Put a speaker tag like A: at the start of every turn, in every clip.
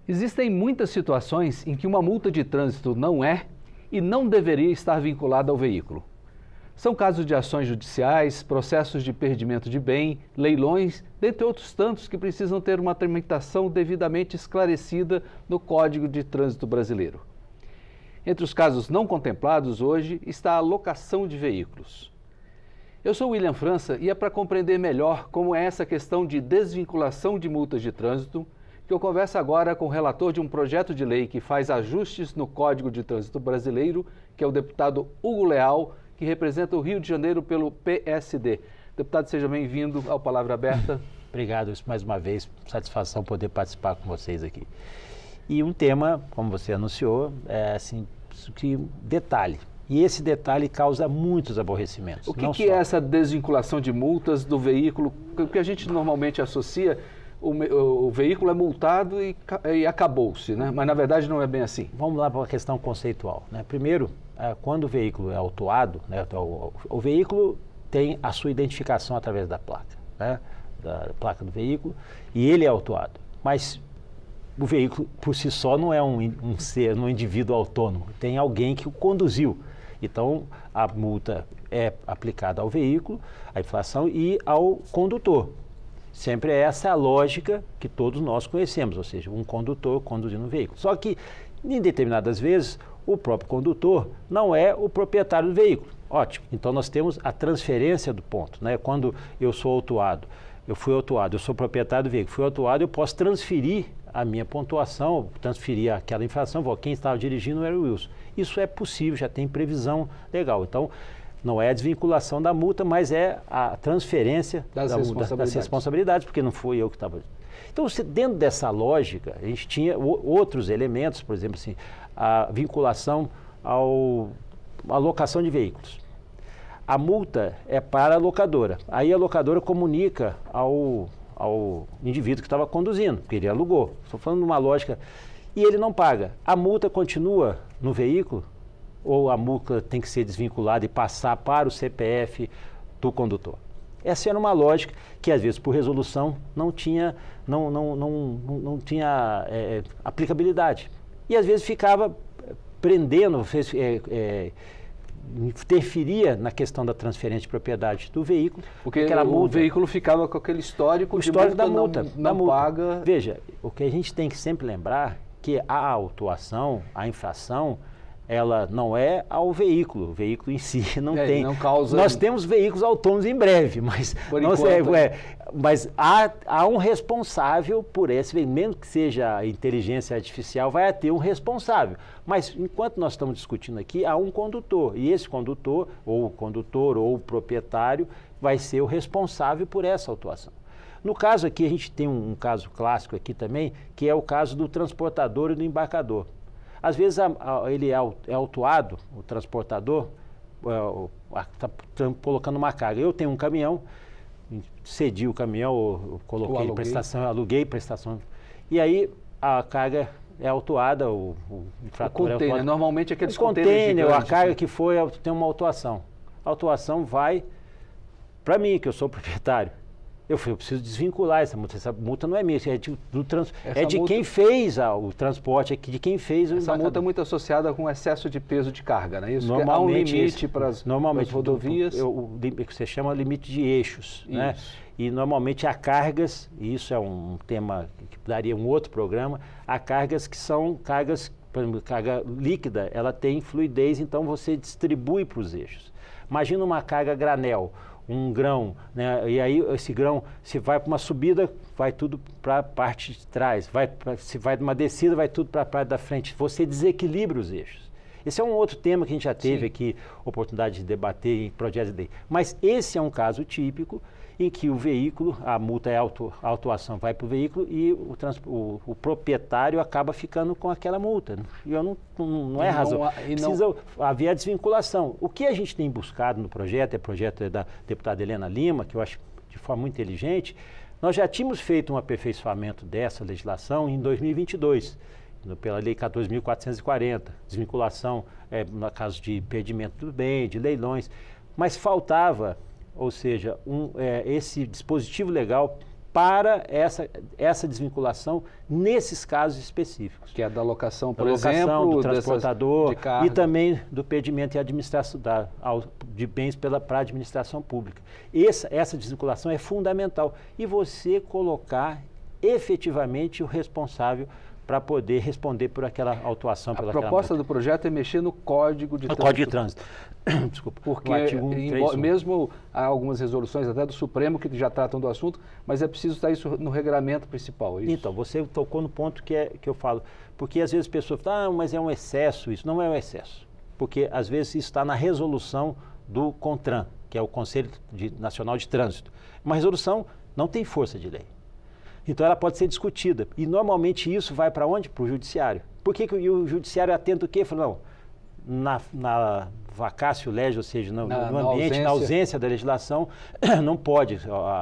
A: Existem muitas situações em que uma multa de trânsito não é e não deveria estar vinculada ao veículo. São casos de ações judiciais, processos de perdimento de bem, leilões, dentre outros tantos que precisam ter uma tramitação devidamente esclarecida no Código de Trânsito Brasileiro. Entre os casos não contemplados hoje está a locação de veículos. Eu sou William França e é para compreender melhor como é essa questão de desvinculação de multas de trânsito que eu converso agora com o relator de um projeto de lei que faz ajustes no Código de Trânsito Brasileiro, que é o deputado Hugo Leal, que representa o Rio de Janeiro pelo PSD. Deputado, seja bem-vindo ao Palavra Aberta.
B: Obrigado, mais uma vez, satisfação poder participar com vocês aqui. E um tema, como você anunciou, é assim, que detalhe. E esse detalhe causa muitos aborrecimentos.
A: O que é essa desvinculação de multas do veículo? O que a gente normalmente associa, o veículo é multado e acabou-se, né? Mas na verdade não é bem assim.
B: Vamos lá para uma questão conceitual, né? Primeiro, quando o veículo é autuado, né, o veículo tem a sua identificação através da placa, né, da placa do veículo, e ele é autuado. Mas o veículo por si só não é um ser, um indivíduo autônomo, tem alguém que o conduziu. Então, a multa é aplicada ao veículo, à infração e ao condutor. Sempre essa é a lógica que todos nós conhecemos, ou seja, um condutor conduzindo um veículo. Só que, em determinadas vezes, o próprio condutor não é o proprietário do veículo. Ótimo. Então, nós temos a transferência do ponto, né? Quando eu sou autuado, eu sou proprietário do veículo, fui autuado, eu posso transferir a minha pontuação, transferir aquela infração, quem estava dirigindo era o Wilson. Isso é possível, já tem previsão legal. Então, não é a desvinculação da multa, mas é a transferência das responsabilidades, porque não fui eu que estava. Então, dentro dessa lógica, a gente tinha outros elementos, por exemplo, assim, a vinculação à locação de veículos. A multa é para a locadora. Aí a locadora comunica ao indivíduo que estava conduzindo, porque ele alugou. Estou falando de uma lógica. E ele não paga. A multa continua no veículo? Ou a multa tem que ser desvinculada e passar para o CPF do condutor? Essa era uma lógica que, às vezes, por resolução, não tinha aplicabilidade. E, às vezes, ficava prendendo, interferia na questão da transferência de propriedade do veículo.
A: Porque o veículo ficava com aquele histórico de multa, não paga.
B: Veja, o que a gente tem que sempre lembrar que a autuação, a infração, ela não é ao veículo. O veículo em si não tem.
A: Não causa...
B: Nós temos veículos autônomos em breve, mas, mas há um responsável por esse veículo. Mesmo que seja a inteligência artificial, vai ter um responsável. Mas enquanto nós estamos discutindo aqui, há um condutor. E esse condutor, ou o proprietário, vai ser o responsável por essa autuação. No caso aqui, a gente tem um caso clássico aqui também, que é o caso do transportador e do embarcador. Às vezes ele é autuado, o transportador, está colocando uma carga. Eu tenho um caminhão, cedi o caminhão, coloquei prestação, aluguei prestação. E aí a carga é autuada, o infrator é autuado.
A: Normalmente aqueles
B: container, a carga que foi, tem uma autuação. A autuação vai para mim, que eu sou o proprietário. Eu preciso desvincular essa multa. Essa multa não é minha, é de quem fez o transporte, de quem fez o embarcador.
A: Essa multa é muito associada com excesso de peso de carga, não é isso?
B: Normalmente,
A: há um limite para as rodovias.
B: O que você chama limite de eixos, né? E normalmente há cargas, e isso é um tema que daria um outro programa, há cargas que são cargas, por exemplo, carga líquida, ela tem fluidez, então você distribui para os eixos. Imagina uma carga granel, um grão, né? E aí esse grão, se vai para uma subida, vai tudo para a parte de trás, se vai de uma descida, vai tudo para a parte da frente. Você desequilibra os eixos. Esse é um outro tema que a gente já teve aqui, oportunidade de debater em projetos de lei. Mas esse é um caso típico em que o veículo, a multa é a autuação vai para o veículo e o proprietário acaba ficando com aquela multa. E não é razão. Precisa haver a desvinculação. O que a gente tem buscado no projeto, projeto da deputada Helena Lima, que eu acho de forma muito inteligente, nós já tínhamos feito um aperfeiçoamento dessa legislação em 2022, pela Lei 14.440, desvinculação no caso de perdimento do bem, de leilões, mas faltava, ou seja, esse dispositivo legal para essa desvinculação nesses casos específicos.
A: Que é da locação, por
B: da locação,
A: exemplo,
B: do transportador
A: de
B: e também do perdimento e administração de bens para a administração pública. Essa desvinculação é fundamental. E você colocar efetivamente o responsável para poder responder por aquela autuação.
A: A proposta do projeto é mexer no Código de Trânsito.
B: Código de Trânsito. Desculpa.
A: Porque mesmo há algumas resoluções até do Supremo que já tratam do assunto, mas é preciso estar isso no regramento principal, é isso?
B: Então, você tocou no ponto que eu falo, porque às vezes as pessoas falam, mas é um excesso isso. Não é um excesso, porque às vezes isso está na resolução do CONTRAN, que é o Conselho Nacional de Trânsito. Uma resolução não tem força de lei. Então ela pode ser discutida. E normalmente isso vai para onde? Para o judiciário. Por que o judiciário atenta o quê? Fala, não, na vacácio legis, ou seja, no ambiente, na ausência da legislação, não pode.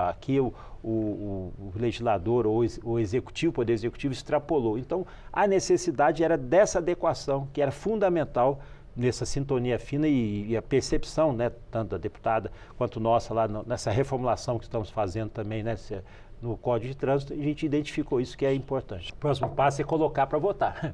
B: Aqui o legislador ou o executivo, o poder executivo extrapolou. Então a necessidade era dessa adequação, que era fundamental nessa sintonia fina e a percepção, né, tanto da deputada quanto nossa lá nessa reformulação que estamos fazendo também, né, no Código de Trânsito, a gente identificou isso que é importante. O próximo passo é colocar para votar.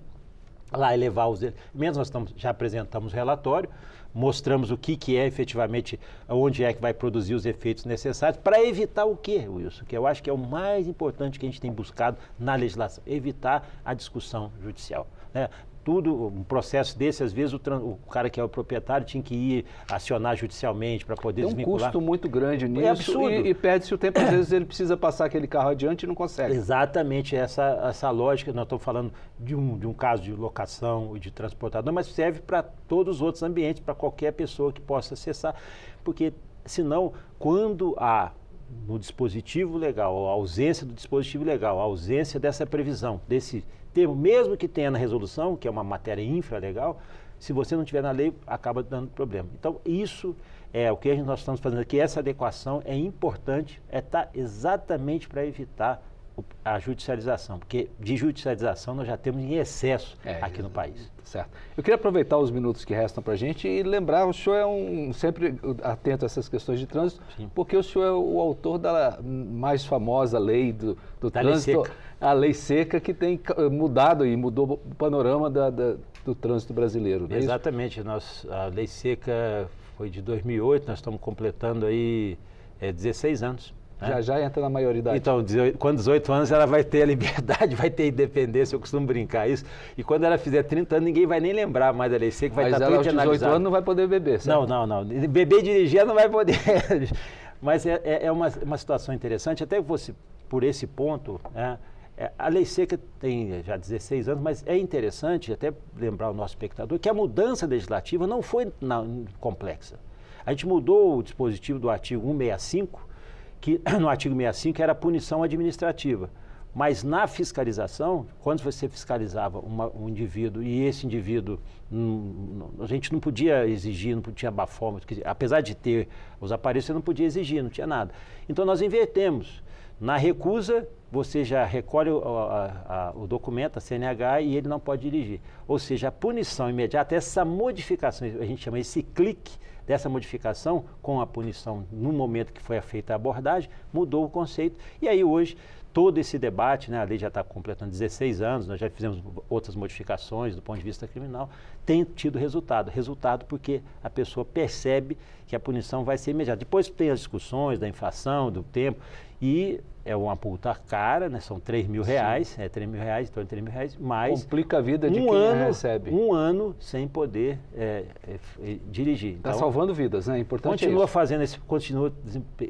B: Lá elevar os elementos, nós já apresentamos o relatório, mostramos o que é efetivamente, onde é que vai produzir os efeitos necessários, para evitar o quê, Wilson? Que eu acho que é o mais importante que a gente tem buscado na legislação, evitar a discussão judicial, né? Um processo desse, às vezes o cara que é o proprietário tinha que ir acionar judicialmente para poder desvincular.
A: Tem um custo muito grande nisso,
B: é absurdo.
A: E perde-se o tempo, às vezes ele precisa passar aquele carro adiante e não consegue.
B: Exatamente essa lógica, nós estamos falando de um caso de locação e de transportador, mas serve para todos os outros ambientes, para qualquer pessoa que possa acessar, porque senão, quando há no dispositivo legal, a ausência do dispositivo legal, a ausência dessa previsão, desse termo, mesmo que tenha na resolução, que é uma matéria infralegal, se você não tiver na lei, acaba dando problema. Então, isso é o que nós estamos fazendo aqui, essa adequação é importante, tá exatamente para evitar a judicialização, porque de judicialização nós já temos em excesso aqui no país.
A: Certo. Eu queria aproveitar os minutos que restam para a gente e lembrar, o senhor é sempre atento a essas questões de trânsito, Sim. porque o senhor é o autor da mais famosa lei do trânsito, a Lei Seca, que tem mudado e mudou o panorama do trânsito brasileiro. Não é
B: Exatamente. A Lei Seca foi de 2008, nós estamos completando aí 16 anos.
A: Já entra na maioridade.
B: Então, com 18 anos ela vai ter a liberdade, vai ter independência, eu costumo brincar isso. E quando ela fizer 30 anos, ninguém vai nem lembrar mais da Lei Seca, vai estar tudo
A: analisado. Mas ela aos 18 anos não vai poder beber, certo?
B: Não. Beber e dirigir não vai poder. Mas é uma situação interessante, até por esse ponto, né? A Lei Seca tem já 16 anos, mas é interessante até lembrar o nosso espectador que a mudança legislativa não foi complexa. A gente mudou o dispositivo do artigo 165, que no artigo 65 era a punição administrativa. Mas na fiscalização, quando você fiscalizava um indivíduo e esse indivíduo, a gente não podia exigir, não tinha bafômetro, apesar de ter os aparelhos, você não podia exigir, não tinha nada. Então nós invertemos. Na recusa, você já recolhe o documento, a CNH, e ele não pode dirigir. Ou seja, a punição imediata, essa modificação, a gente chama esse clique dessa modificação com a punição no momento que foi feita a abordagem, mudou o conceito. E aí hoje, todo esse debate, né, a lei já está completando 16 anos, nós já fizemos outras modificações do ponto de vista criminal, tem tido resultado. Resultado porque a pessoa percebe que a punição vai ser imediata. Depois tem as discussões da inflação, do tempo, e é uma multa cara, né? São R$3.000, R$3.000, então R$3.000, mas...
A: Complica a vida de quem recebe.
B: Um ano sem poder dirigir.
A: Está salvando vidas, né? Importante
B: continua
A: isso.
B: Continua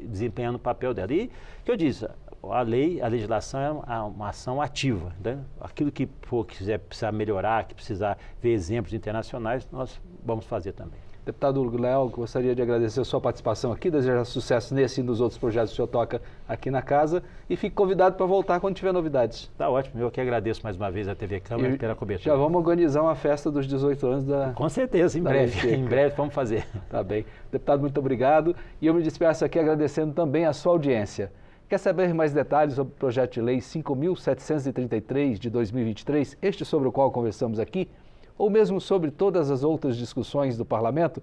B: desempenhando o papel dela. E, que eu disse, a legislação é uma ação ativa, né? Aquilo que precisar melhorar, que precisar ver exemplos internacionais, nós vamos fazer também.
A: Deputado Léo, gostaria de agradecer a sua participação aqui, desejar sucesso nesse e nos outros projetos que o senhor toca aqui na casa e fique convidado para voltar quando tiver novidades.
B: Tá ótimo, eu que agradeço mais uma vez a TV Câmara pela cobertura.
A: Já vamos organizar uma festa dos 18 anos da...
B: Com certeza, em breve, em breve vamos fazer.
A: Tá bem. Deputado, muito obrigado e eu me despeço aqui agradecendo também a sua audiência. Quer saber mais detalhes sobre o projeto de lei 5.733 de 2023, este sobre o qual conversamos aqui, ou mesmo sobre todas as outras discussões do Parlamento?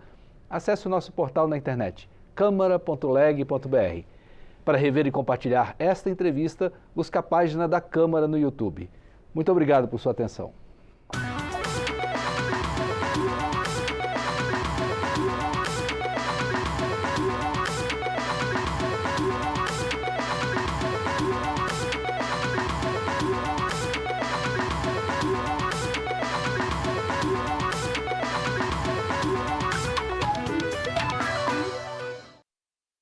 A: Acesse o nosso portal na internet, câmara.leg.br. Para rever e compartilhar esta entrevista, busque a página da Câmara no YouTube. Muito obrigado por sua atenção.